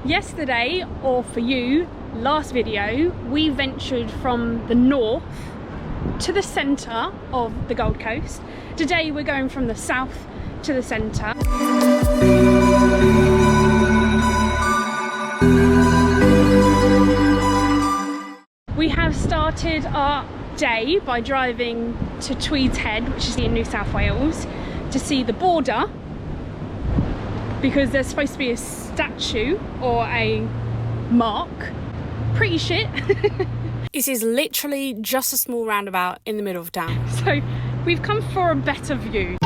Yesterday, or for you, last video, we ventured from the north to the centre of the Gold Coast. Today we're going from the south to the centre. We have started our day by driving to Tweeds Head, which is in New South Wales, to see the border, because there's supposed to be a statue or a mark. Pretty shit. This is literally just a small roundabout in the middle of town. So we've come for a better view.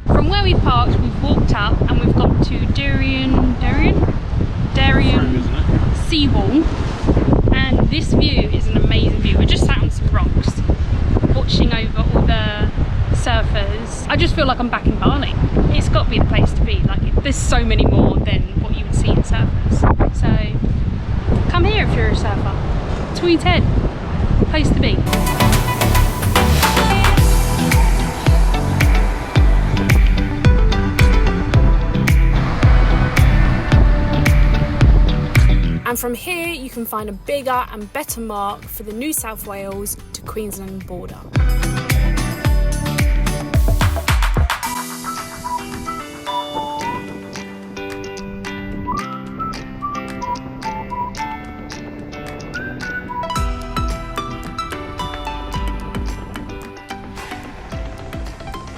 From where we parked, we've walked up and we've got to Darien seawall. And this view is an amazing view. We're just sat on some rocks, watching over all the surfers. I just feel like I'm back in Burleigh. It's got to be the place to be. Like, there's so many more than what you would see in surfers. So come here if you're a surfer. Tweeds Head, place to be. And from here you can find a bigger and better mark for the New South Wales to Queensland border.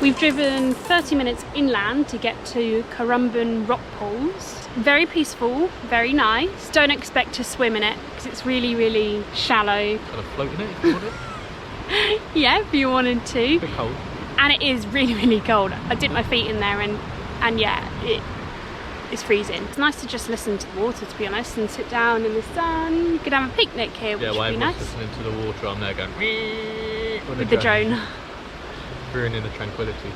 We've driven 30 minutes inland to get to Caran rock pools. Very peaceful, very nice. Don't expect to swim in it because it's really, really shallow. Kind of float in it if you want it. Yeah, if you wanted to. A bit cold. And it is really, really cold. I dipped my feet in there and yeah, it's freezing. It's nice to just listen to the water, to be honest, and sit down in the sun. You could have a picnic here, which would be nice. Listening to the water, I'm there going with the drone. Ruining the tranquility.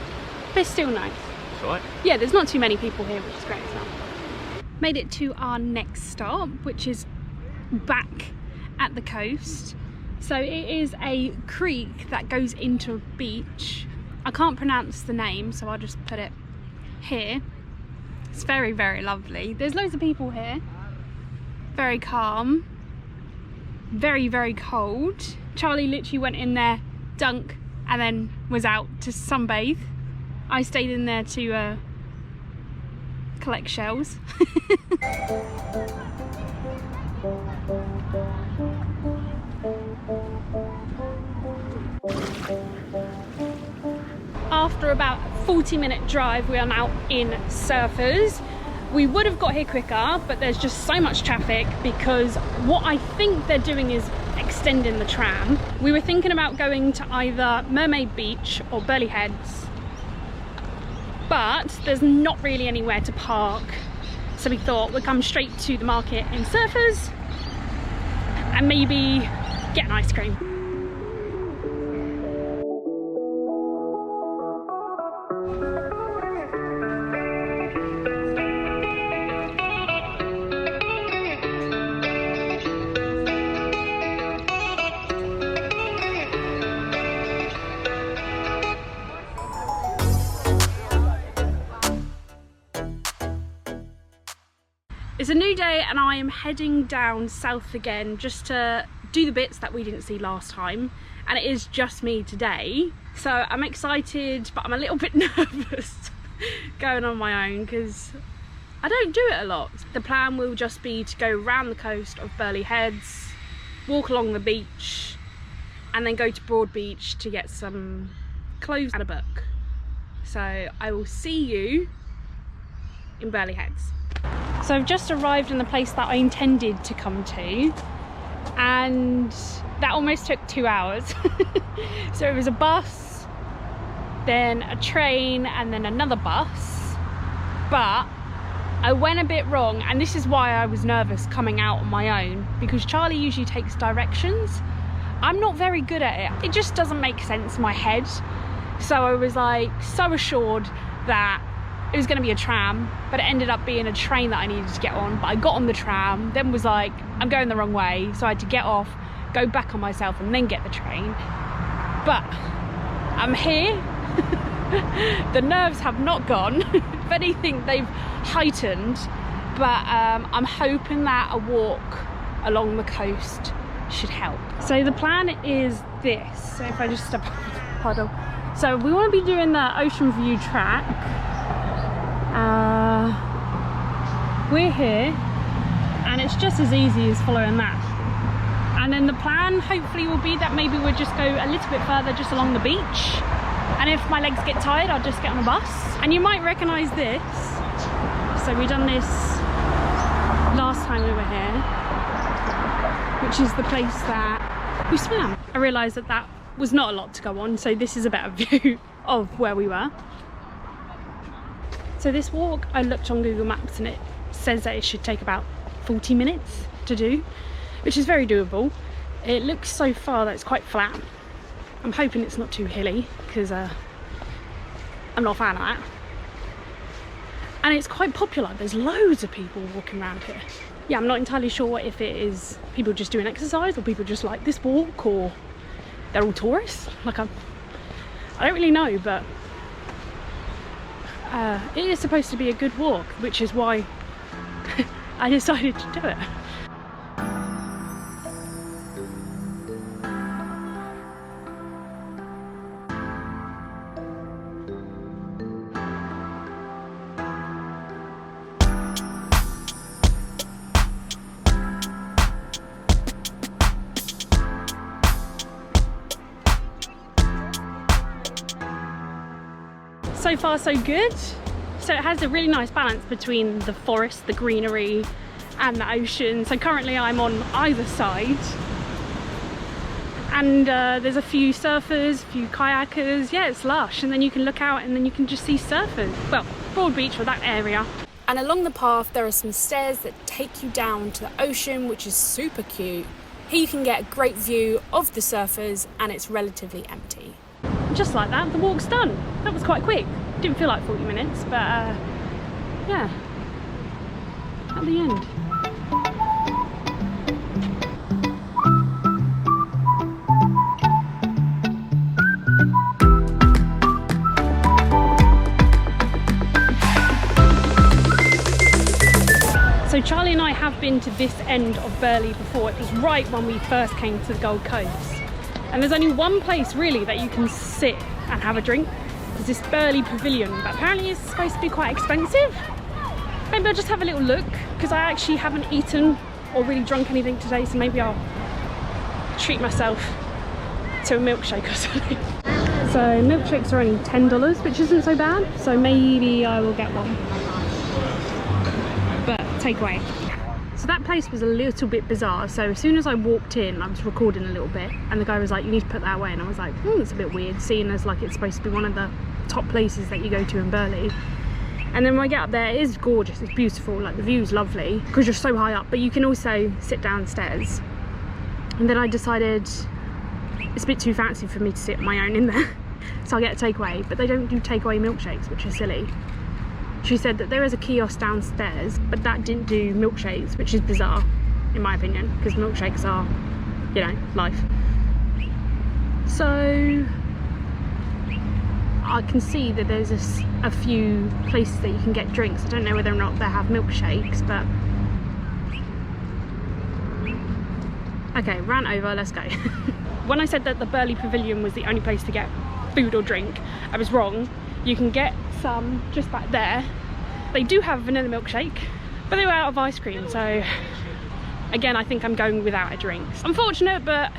But it's still nice. It's alright. Yeah, there's not too many people here, which is great as well. Made it to our next stop, which is back at the coast. So it is a creek that goes into a beach. I can't pronounce the name, so I'll just put it here. It's very, very lovely. There's loads of people here. Very calm. Very, very cold. Charlie literally went in there, dunk, and then was out to sunbathe. I stayed in there to collect shells. After about a 40-minute drive, we are now in Surfers. We would have got here quicker, but there's just so much traffic because what I think they're doing is extending the tram. We were thinking about going to either Mermaid Beach or Burleigh Heads, but there's not really anywhere to park. So we thought we'd come straight to the market in Surfers and maybe get an ice cream. It's a new day and I am heading down south again just to do the bits that we didn't see last time, and it is just me today. So I'm excited, but I'm a little bit nervous going on my own because I don't do it a lot. The plan will just be to go around the coast of Burleigh Heads, walk along the beach, and then go to Broad Beach to get some clothes and a book. So I will see you in Burleigh Heads. So I've just arrived in the place that I intended to come to, and that almost took 2 hours. So it was a bus, then a train, and then another bus. But I went a bit wrong, and this is why I was nervous coming out on my own, because Charlie usually takes directions. I'm not very good at it. It just doesn't make sense in my head. So I was like so assured that it was going to be a tram, but it ended up being a train that I needed to get on. But I got on the tram, then was like, I'm going the wrong way, so I had to get off, go back on myself, and then get the train. But I'm here. The nerves have not gone. If anything, they've heightened. But I'm hoping that a walk along the coast should help. So the plan is this. So if I just step puddle. So we want to be doing the ocean view track. We're here, and it's just as easy as following that. And then the plan hopefully will be that maybe we'll just go a little bit further just along the beach. And if my legs get tired, I'll just get on a bus. And you might recognise this. So we done this last time we were here, which is the place that we swam. I realised that that was not a lot to go on, so this is a better view of where we were. So this walk, I looked on Google Maps and it says that it should take about 40 minutes to do, which is very doable. It looks so far that it's quite flat. I'm hoping it's not too hilly, because I'm not a fan of that. And it's quite popular. There's loads of people walking around here. Yeah, I'm not entirely sure if it is people just doing exercise, or people just like this walk, or they're all tourists. Like I don't really know, but it is supposed to be a good walk, which is why I decided to do it. So far so good. So it has a really nice balance between the forest, the greenery, and the ocean. So currently I'm on either side, and there's a few surfers, a few kayakers. Yeah, it's lush, and then you can look out and then you can just see surfers. Well, Broad Beach for that area. And along the path there are some stairs that take you down to the ocean, which is super cute. Here you can get a great view of the surfers, and it's relatively empty. Just like that, the walk's done. That was quite quick. Didn't feel like 40 minutes, but yeah, at the end. So Charlie and I have been to this end of Burleigh before. It was right when we first came to the Gold Coast. And there's only one place really that you can sit and have a drink. There's this Burleigh Pavilion, but apparently it's supposed to be quite expensive. Maybe I'll just have a little look, because I actually haven't eaten or really drunk anything today, so maybe I'll treat myself to a milkshake or something. So milkshakes are only $10, which isn't so bad, so maybe I will get one. But takeaway. So that place was a little bit bizarre. So as soon as I walked in, I was recording a little bit, and the guy was like, you need to put that away, and I was like, it's a bit weird, seeing as like it's supposed to be one of the top places that you go to in Burleigh. And then when I get up there, it is gorgeous, it's beautiful, like the view's lovely because you're so high up, but you can also sit downstairs. And then I decided it's a bit too fancy for me to sit on my own in there, so I get a takeaway. But they don't do takeaway milkshakes, which is silly. She said that there is a kiosk downstairs, but that didn't do milkshakes, which is bizarre in my opinion, because milkshakes are, you know, life. So I can see that there's a few places that you can get drinks. I don't know whether or not they have milkshakes, but okay, rant over, let's go. When I said that the Burleigh Pavilion was the only place to get food or drink, I was wrong. You can get some just back there. They do have a vanilla milkshake, but they were out of ice cream, so again I think I'm going without a drink. Unfortunate, but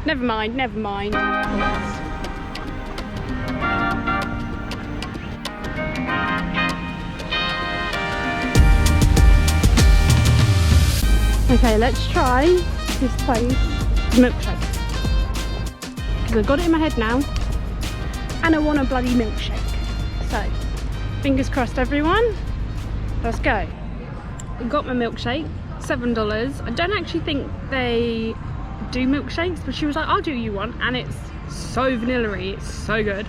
never mind, never mind. Okay, let's try this place milkshake, because I've got it in my head now and I want a bloody milkshake. So fingers crossed everyone, let's go. I got my milkshake, $7. I don't actually think they do milkshakes, but she was like, I'll do you one, and it's so vanilla-y, it's so good.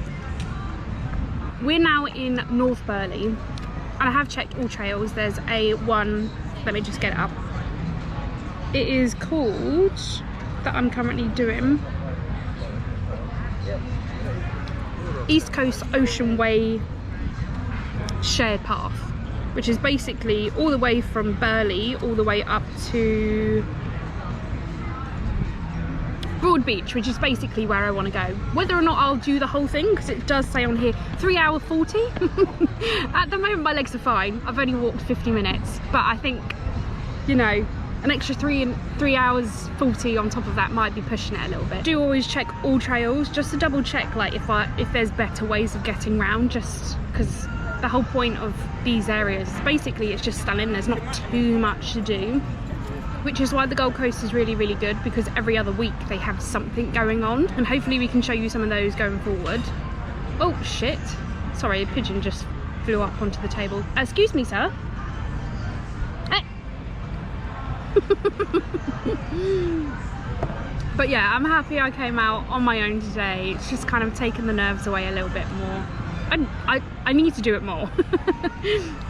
we're now in North Burleigh, and I have checked all trails. There's a one, let me just get it up. It is called, that I'm currently doing, East Coast Ocean Way Shared Path, which is basically all the way from Burleigh all the way up to Broad Beach, which is basically where I want to go. Whether or not I'll do the whole thing, because it does say on here 3 hour 40. At the moment my legs are fine, I've only walked 50 minutes, but I think, you know, an extra 3 hours 40 on top of that might be pushing it a little bit. Do always check all trails just to double check, like if there's better ways of getting round, just because the whole point of these areas basically it's just stunning. There's not too much to do, which is why the Gold Coast is really, really good, because every other week they have something going on, and hopefully we can show you some of those going forward. Oh shit, sorry, a pigeon just flew up onto the table. Excuse me, sir. Hey. But yeah, I'm happy I came out on my own today. It's just kind of taken the nerves away a little bit more. I need to do it more.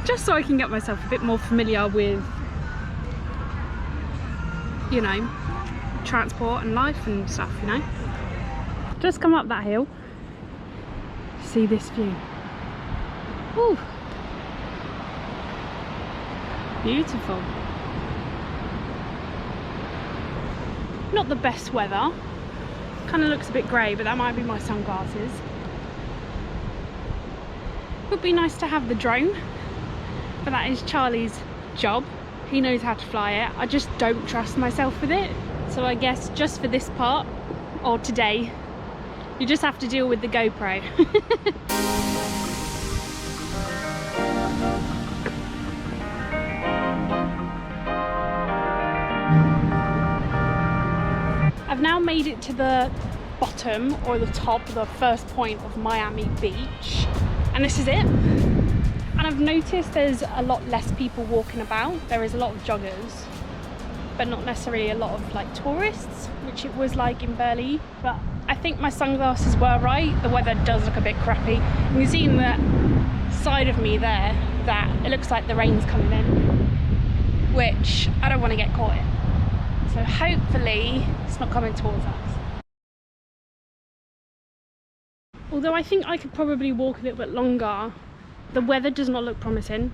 Just so I can get myself a bit more familiar with, you know, transport and life and stuff, you know. Just come up that hill, see this view. Ooh, beautiful. Not the best weather, kind of looks a bit grey, but that might be my sunglasses. Would be nice to have the drone, but that is Charlie's job. He knows how to fly it. I just don't trust myself with it. So I guess just for this part, or today, you just have to deal with the GoPro. I've now made it to the bottom, or the top, the first point of Miami Beach. And this is it. And I've noticed there's a lot less people walking about. There is a lot of joggers, but not necessarily a lot of like tourists, which it was like in Burleigh. But I think my sunglasses were right. The weather does look a bit crappy. You can see in the side of me there that it looks like the rain's coming in, which I don't want to get caught in. So hopefully it's not coming towards us. Although I think I could probably walk a little bit longer, the weather does not look promising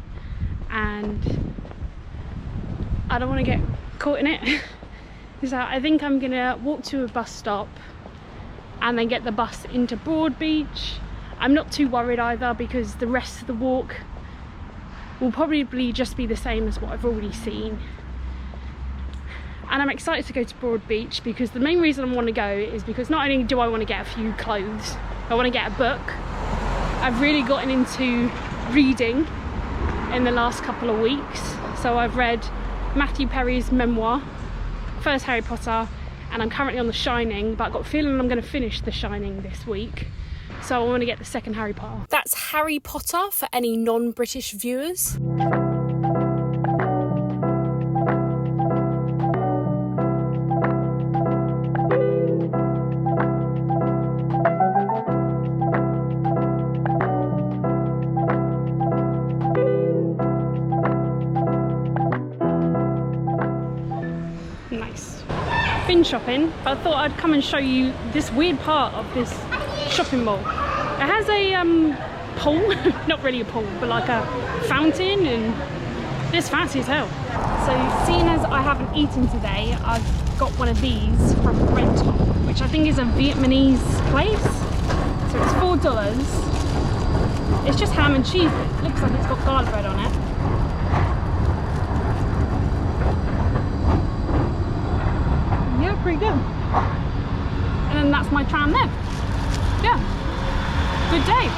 and I don't want to get caught in it. So I think I'm gonna walk to a bus stop and then get the bus into Broad Beach. I'm not too worried either, because the rest of the walk will probably just be the same as what I've already seen. And I'm excited to go to Broad Beach because the main reason I want to go is because not only do I want to get a few clothes, I want to get a book. I've really gotten into reading in the last couple of weeks. So I've read Matthew Perry's memoir, first Harry Potter, and I'm currently on The Shining, but I've got a feeling I'm going to finish The Shining this week. So I want to get the second Harry Potter. That's Harry Potter for any non-British viewers. Nice. Been shopping, but I thought I'd come and show you this weird part of this shopping mall. It has a pool, not really a pool, but like a fountain, and it's fancy as hell. So seeing as I haven't eaten today, I've got one of these from Red Top, which I think is a Vietnamese place. So it's $4. It's just ham and cheese. It looks like it's got garlic bread on it. Yeah, pretty good. And then that's my tram there. Yeah, good day.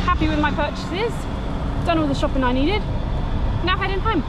Happy with my purchases. Done all the shopping I needed. Now heading home.